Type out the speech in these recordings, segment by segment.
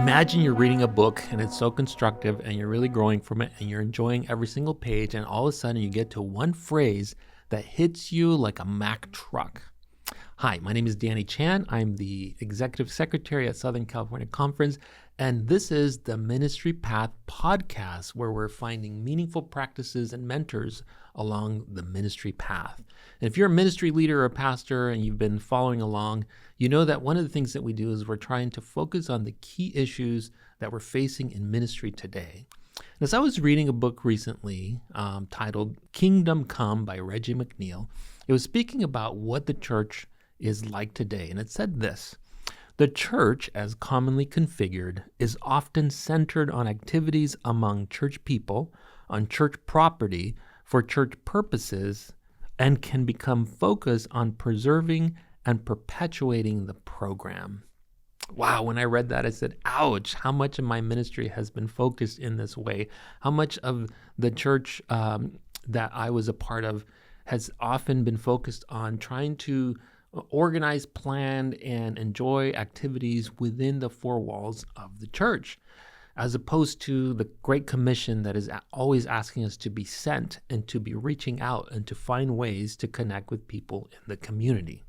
Imagine you're reading a book and it's so constructive and you're really growing from it and you're enjoying every single page, and all of a sudden you get to one phrase that hits you like a Mack truck. Hi, my name is Danny Chan. I'm the Executive Secretary at Southern California Conference, and this is the Ministry Path podcast, where we're finding meaningful practices and mentors along the ministry path. And if you're a ministry leader or a pastor and you've been following along, you know that one of the things that we do is we're trying to focus on the key issues that we're facing in ministry today. And as I was reading a book recently titled Kingdom Come by Reggie McNeil, it was speaking about what the church is like today. And it said this: the church, as commonly configured, is often centered on activities among church people, on church property, for church purposes, and can become focused on preserving and perpetuating the program. Wow, when I read that, I said, ouch, how much of my ministry has been focused in this way? How much of the church that I was a part of has often been focused on trying to organize, plan, and enjoy activities within the four walls of the church, as opposed to the Great Commission that is always asking us to be sent and to be reaching out and to find ways to connect with people in the community.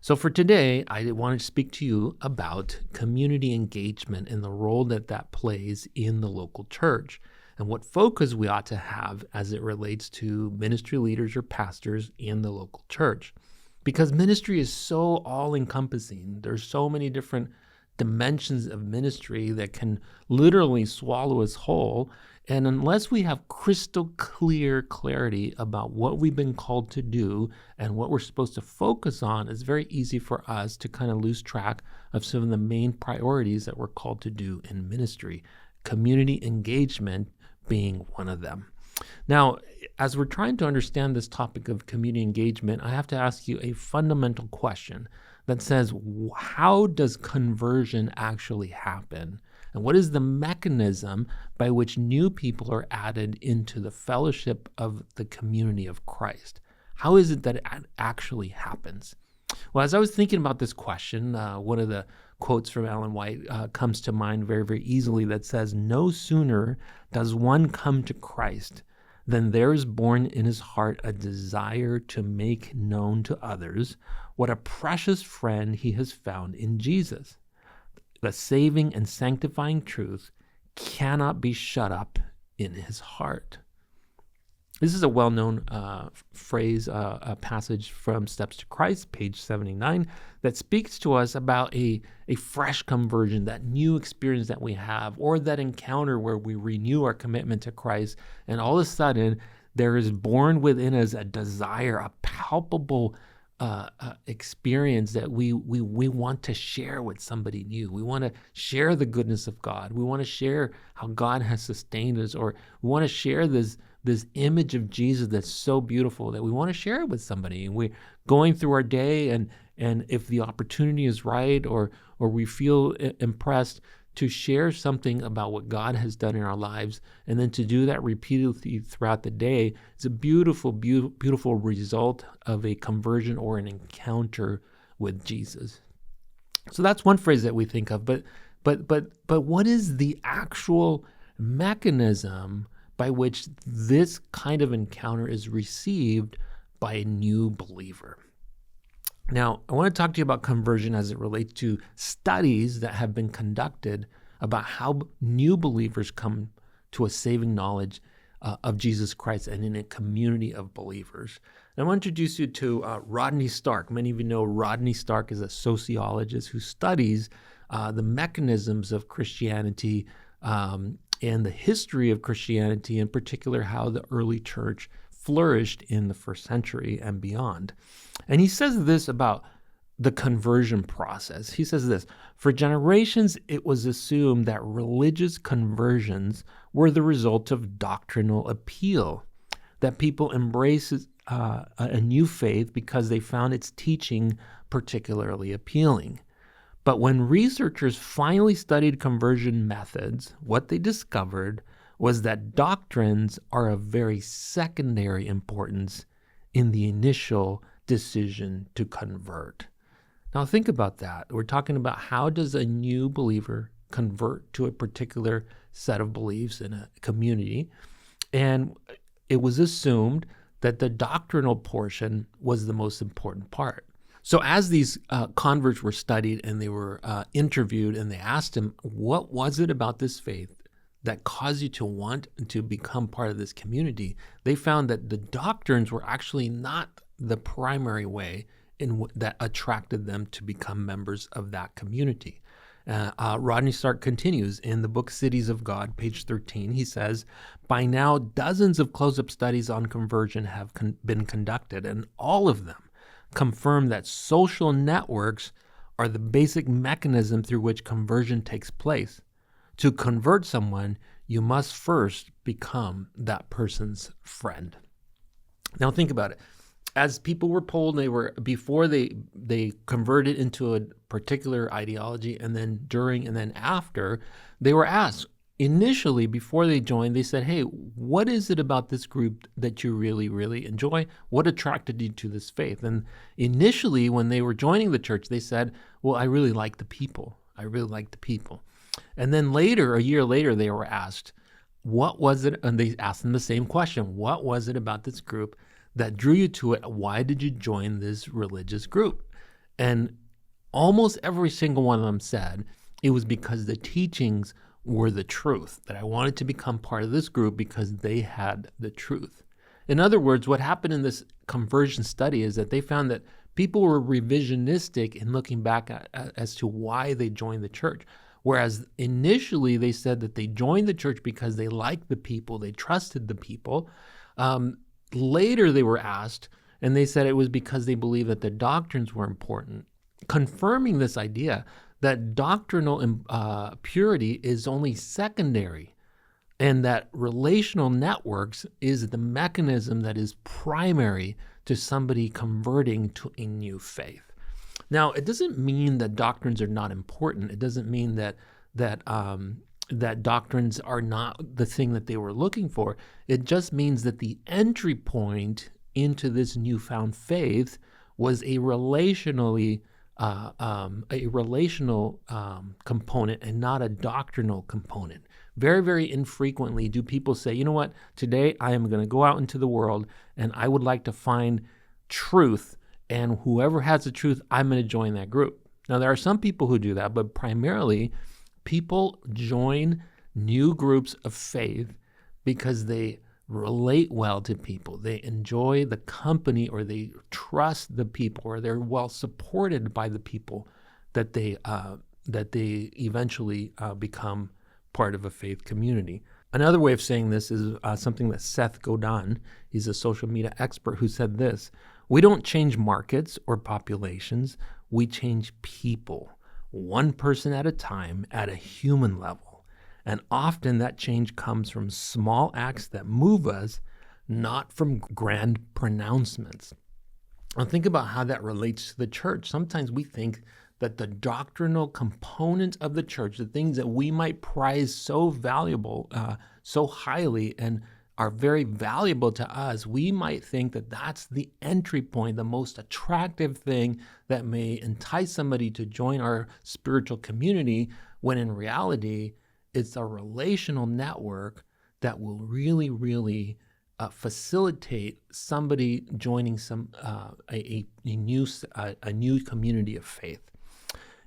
So for today, I want to speak to you about community engagement and the role that that plays in the local church, and what focus we ought to have as it relates to ministry leaders or pastors in the local church. Because ministry is so all-encompassing. There's so many different dimensions of ministry that can literally swallow us whole. And unless we have crystal clear clarity about what we've been called to do and what we're supposed to focus on, it's very easy for us to kind of lose track of some of the main priorities that we're called to do in ministry, community engagement being one of them. Now, as we're trying to understand this topic of community engagement, I have to ask you a fundamental question that says, how does conversion actually happen? And what is the mechanism by which new people are added into the fellowship of the community of Christ? How is it that it actually happens? Well, as I was thinking about this question, one of the quotes from Ellen White comes to mind very, very easily, that says, "No sooner does one come to Christ than there is born in his heart a desire to make known to others what a precious friend he has found in Jesus. The saving and sanctifying truth cannot be shut up in his heart." This is a well-known phrase, a passage from Steps to Christ, page 79, that speaks to us about a fresh conversion, that new experience that we have, or that encounter where we renew our commitment to Christ, and all of a sudden there is born within us a desire, a palpable experience that we want to share with somebody new. We want to share the goodness of God. We want to share how God has sustained us, or we want to share this image of Jesus that's so beautiful that we want to share it with somebody. And we're going through our day, and if the opportunity is right, or we feel impressed to share something about what God has done in our lives, and then to do that repeatedly throughout the day, is a beautiful, beautiful result of a conversion or an encounter with Jesus. So that's one phrase that we think of, but what is the actual mechanism by which this kind of encounter is received by a new believer? Now, I want to talk to you about conversion as it relates to studies that have been conducted about how new believers come to a saving knowledge of Jesus Christ and in a community of believers. And I want to introduce you to Rodney Stark. Many of you know Rodney Stark is a sociologist who studies the mechanisms of Christianity and the history of Christianity, in particular how the early church flourished in the first century and beyond. And he says this about the conversion process. He says this: "For generations, it was assumed that religious conversions were the result of doctrinal appeal, that people embraced a new faith because they found its teaching particularly appealing. But when researchers finally studied conversion methods, what they discovered was that doctrines are of very secondary importance in the initial decision to convert." Now think about that. We're talking about, how does a new believer convert to a particular set of beliefs in a community. And it was assumed that the doctrinal portion was the most important part. So as these converts were studied and they were interviewed, and they asked him, what was it about this faith that caused you to want to become part of this community? They found that the doctrines were actually not the primary way that attracted them to become members of that community. Rodney Stark continues in the book Cities of God, page 13. He says, by now, dozens of close-up studies on conversion have been conducted, and all of them confirm that social networks are the basic mechanism through which conversion takes place. To convert someone, you must first become that person's friend. Now think about it. As people were polled, before they converted into a particular ideology, and then during and then after, they were asked. Initially, before they joined, they said, hey, what is it about this group that you really, really enjoy? What attracted you to this faith? And initially, when they were joining the church, they said, well, I really like the people. I really like the people. And then later, a year later, they were asked, what was it? And they asked them the same question. What was it about this group that drew you to it? Why did you join this religious group? And almost every single one of them said it was because the teachings were the truth, that I wanted to become part of this group because they had the truth. In other words, what happened in this conversion study is that they found that people were revisionistic in looking back as to why they joined the church. Whereas initially they said that they joined the church because they liked the people, they trusted the people. Later they were asked, and they said it was because they believed that the doctrines were important, confirming this idea that doctrinal purity is only secondary, and that relational networks is the mechanism that is primary to somebody converting to a new faith. Now, it doesn't mean that doctrines are not important. It doesn't mean that doctrines are not the thing that they were looking for. It just means that the entry point into this newfound faith was a relational component and not a doctrinal component. Very, very infrequently do people say, you know what, today I am going to go out into the world and I would like to find truth, and whoever has the truth, I'm going to join that group. Now, there are some people who do that, but primarily people join new groups of faith because they relate well to people. They enjoy the company, or they trust the people, or they're well supported by the people that they eventually become part of a faith community. Another way of saying this is something that Seth Godin, he's a social media expert, who said this: we don't change markets or populations, we change people, one person at a time at a human level. And often that change comes from small acts that move us, not from grand pronouncements. Now think about how that relates to the church. Sometimes we think that the doctrinal component of the church, the things that we might prize so valuable, so highly, and are very valuable to us, we might think that that's the entry point, the most attractive thing that may entice somebody to join our spiritual community, when in reality, it's a relational network that will really, really facilitate somebody joining a new community of faith.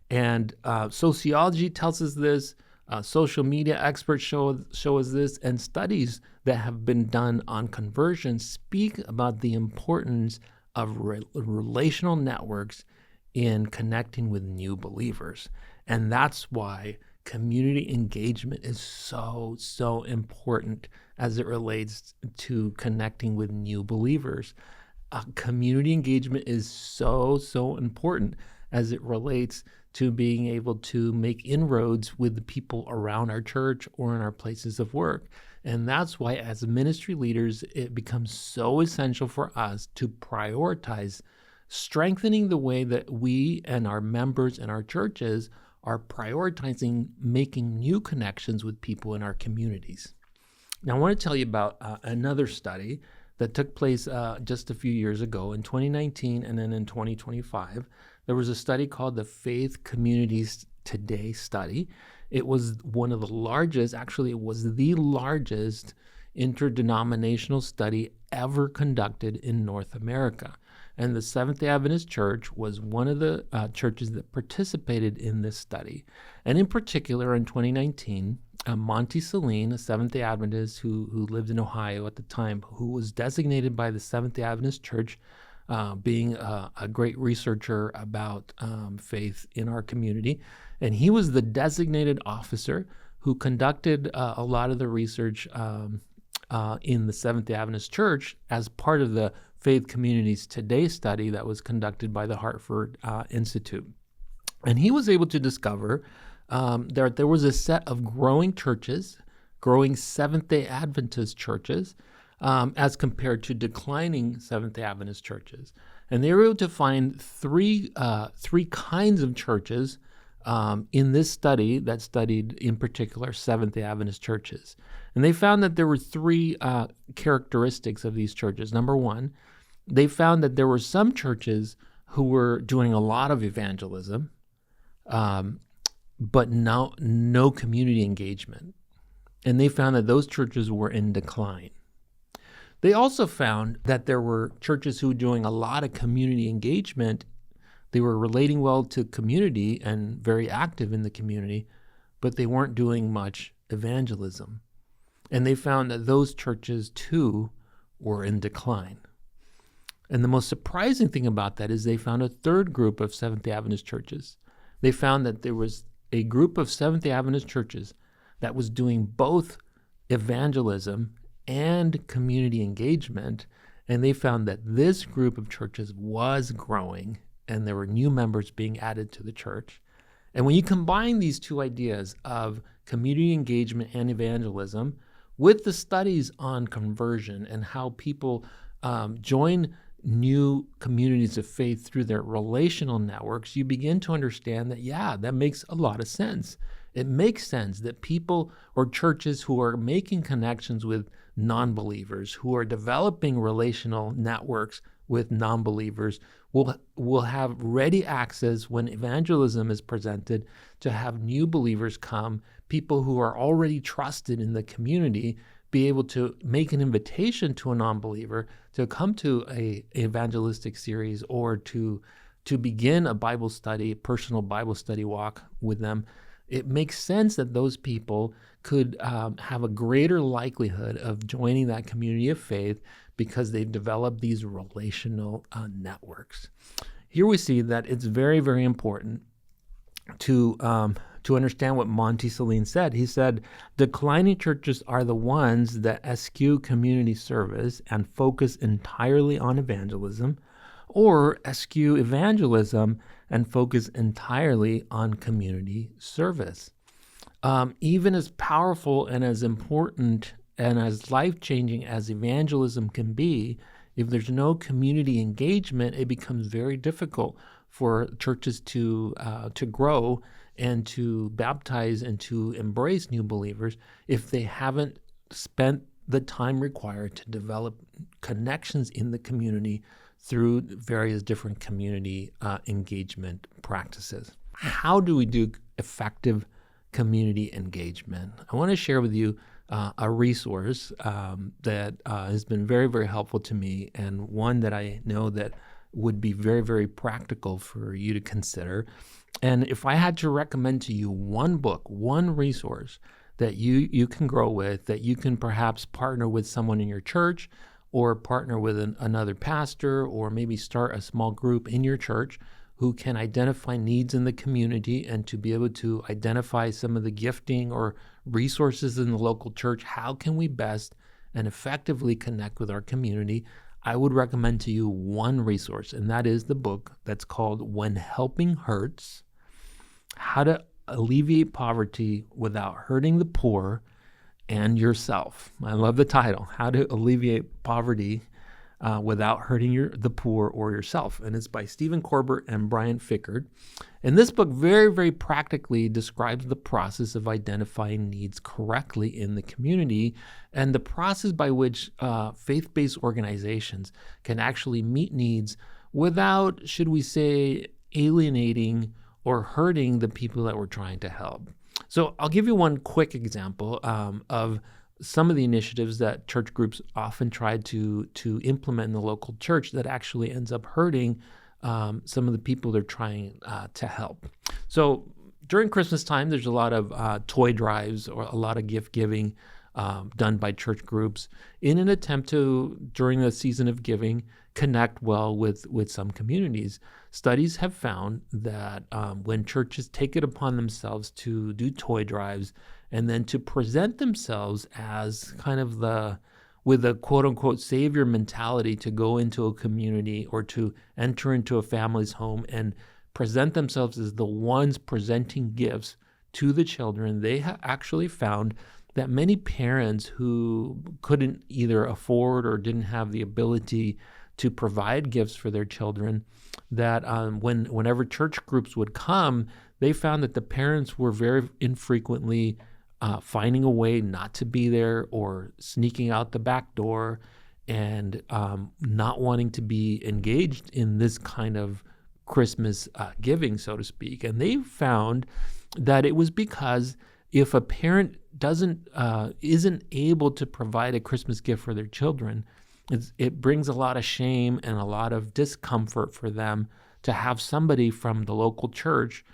And sociology tells us this. Social media experts show us this, and studies that have been done on conversion speak about the importance of relational networks in connecting with new believers. And that's why community engagement is so important as it relates to connecting with new believers. Community engagement is so important as it relates to being able to make inroads with the people around our church or in our places of work. And that's why, as ministry leaders, it becomes so essential for us to prioritize strengthening the way that we and our members in our churches are prioritizing making new connections with people in our communities. Now, I want to tell you about another study that took place just a few years ago in 2019 and then in 2025. There was a study called the Faith Communities Today study. It was one of the largest, actually, it was the largest interdenominational study ever conducted in North America. And the Seventh-day Adventist Church was one of the churches that participated in this study. And in particular, in 2019, Monty Celine, a Seventh-day Adventist who lived in Ohio at the time, who was designated by the Seventh-day Adventist Church being a great researcher about faith in our community. And he was the designated officer who conducted a lot of the research in the Seventh-day Adventist Church as part of the Faith Communities Today study that was conducted by the Hartford Institute. And he was able to discover that there was a set of growing churches, growing Seventh-day Adventist churches, as compared to declining Seventh-day Adventist churches. And they were able to find three kinds of churches in this study that studied, in particular, Seventh-day Adventist churches. And they found that there were three characteristics of these churches. Number one, they found that there were some churches who were doing a lot of evangelism, but no community engagement. And they found that those churches were in decline. They also found that there were churches who were doing a lot of community engagement. They were relating well to community and very active in the community, but they weren't doing much evangelism. And they found that those churches, too, were in decline. And the most surprising thing about that is they found a third group of Seventh-day Adventist churches. They found that there was a group of Seventh-day Adventist churches that was doing both evangelism and community engagement, and they found that this group of churches was growing, and there were new members being added to the church. And when you combine these two ideas of community engagement and evangelism with the studies on conversion and how people join new communities of faith through their relational networks, you begin to understand that, yeah, that makes a lot of sense. It makes sense that people or churches who are making connections with non-believers, who are developing relational networks with non-believers, will have ready access when evangelism is presented to have new believers come, people who are already trusted in the community, be able to make an invitation to a non-believer to come to a evangelistic series or to begin a Bible study, personal Bible study walk with them. It makes sense that those people could have a greater likelihood of joining that community of faith because they've developed these relational networks. Here we see that it's very, very important to understand what Monty Celine said. He said, declining churches are the ones that eschew community service and focus entirely on evangelism, or eschew evangelism and focus entirely on community service. Even as powerful and as important and as life-changing as evangelism can be, if there's no community engagement, it becomes very difficult for churches to grow and to baptize and to embrace new believers if they haven't spent the time required to develop connections in the community through various different community engagement practices. How do we do effective community engagement? I want to share with you a resource that has been very, very helpful to me, and one that I know that would be very, very practical for you to consider. And if I had to recommend to you one book, one resource that you can grow with, that you can perhaps partner with someone in your church or partner with another pastor, or maybe start a small group in your church who can identify needs in the community and to be able to identify some of the gifting or resources in the local church, how can we best and effectively connect with our community? I would recommend to you one resource, and that is the book that's called When Helping Hurts: How to Alleviate Poverty Without Hurting the Poor and Yourself. I love the title, How to Alleviate Poverty Without Hurting the Poor or Yourself. And it's by Stephen Corbett and Brian Fickard. And this book very, very practically describes the process of identifying needs correctly in the community and the process by which faith-based organizations can actually meet needs without, should we say, alienating or hurting the people that we're trying to help. So I'll give you one quick example of some of the initiatives that church groups often try to implement in the local church that actually ends up hurting some of the people they're trying to help. So during Christmas time, there's a lot of toy drives or a lot of gift giving done by church groups in an attempt to, during the season of giving, connect well with some communities. Studies have found that when churches take it upon themselves to do toy drives and then to present themselves as kind of with a quote-unquote savior mentality to go into a community or to enter into a family's home and present themselves as the ones presenting gifts to the children, they have actually found that many parents who couldn't either afford or didn't have the ability to provide gifts for their children, that whenever church groups would come, they found that the parents were very infrequently finding a way not to be there or sneaking out the back door and not wanting to be engaged in this kind of Christmas giving, so to speak. And they found that it was because if a parent isn't able to provide a Christmas gift for their children, it brings a lot of shame and a lot of discomfort for them to have somebody from the local church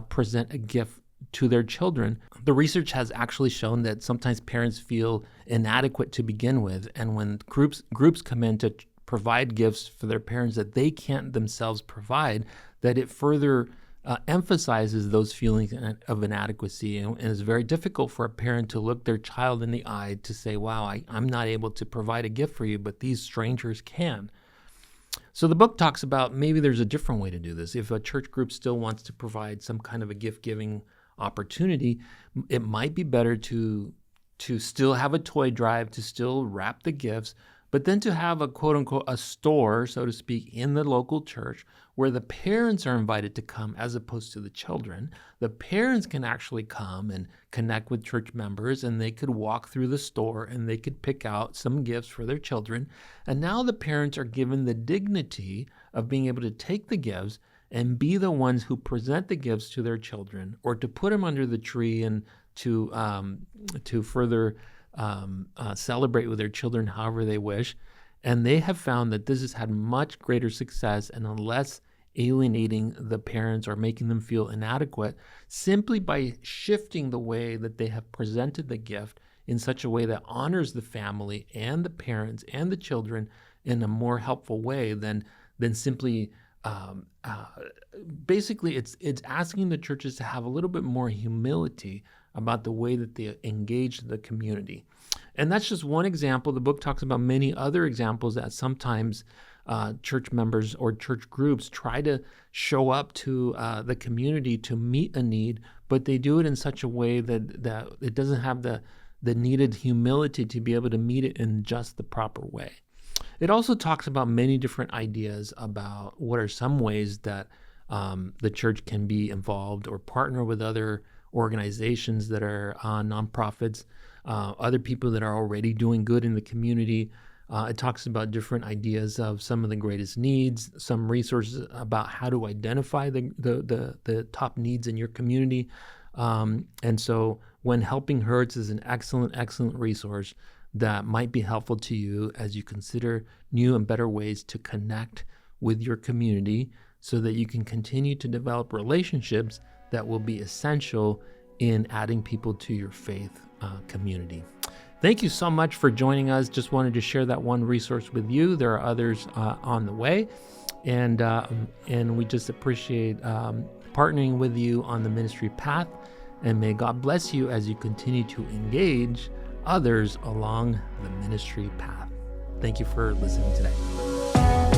present a gift to their children. The research has actually shown that sometimes parents feel inadequate to begin with, and when groups come in to provide gifts for their parents that they can't themselves provide, that it further emphasizes those feelings of inadequacy, and it's very difficult for a parent to look their child in the eye to say, wow, I'm not able to provide a gift for you, but these strangers can. So the book talks about maybe there's a different way to do this. If a church group still wants to provide some kind of a gift-giving opportunity, it might be better to still have a toy drive, to still wrap the gifts, but then to have a quote-unquote a store, so to speak, in the local church where the parents are invited to come as opposed to the children. The parents can actually come and connect with church members, and they could walk through the store and they could pick out some gifts for their children. And now the parents are given the dignity of being able to take the gifts and be the ones who present the gifts to their children, or to put them under the tree and to further celebrate with their children however they wish. And they have found that this has had much greater success and less alienating the parents or making them feel inadequate, simply by shifting the way that they have presented the gift in such a way that honors the family and the parents and the children in a more helpful way than simply basically it's asking the churches to have a little bit more humility about the way that they engage the community. And that's just one example. The book talks about many other examples that sometimes church members or church groups try to show up to the community to meet a need, but they do it in such a way that it doesn't have the needed humility to be able to meet it in just the proper way. It also talks about many different ideas about what are some ways that the church can be involved or partner with other organizations that are nonprofits, other people that are already doing good in the community. It talks about different ideas of some of the greatest needs, some resources about how to identify the top needs in your community. And so When Helping Hurts is an excellent resource that might be helpful to you as you consider new and better ways to connect with your community so that you can continue to develop relationships that will be essential in adding people to your faith community. Thank you so much for joining us. Just wanted to share that one resource with you. There are others on the way, and we just appreciate partnering with you on the ministry path, and may God bless you as you continue to engage others along the ministry path. Thank you for listening today.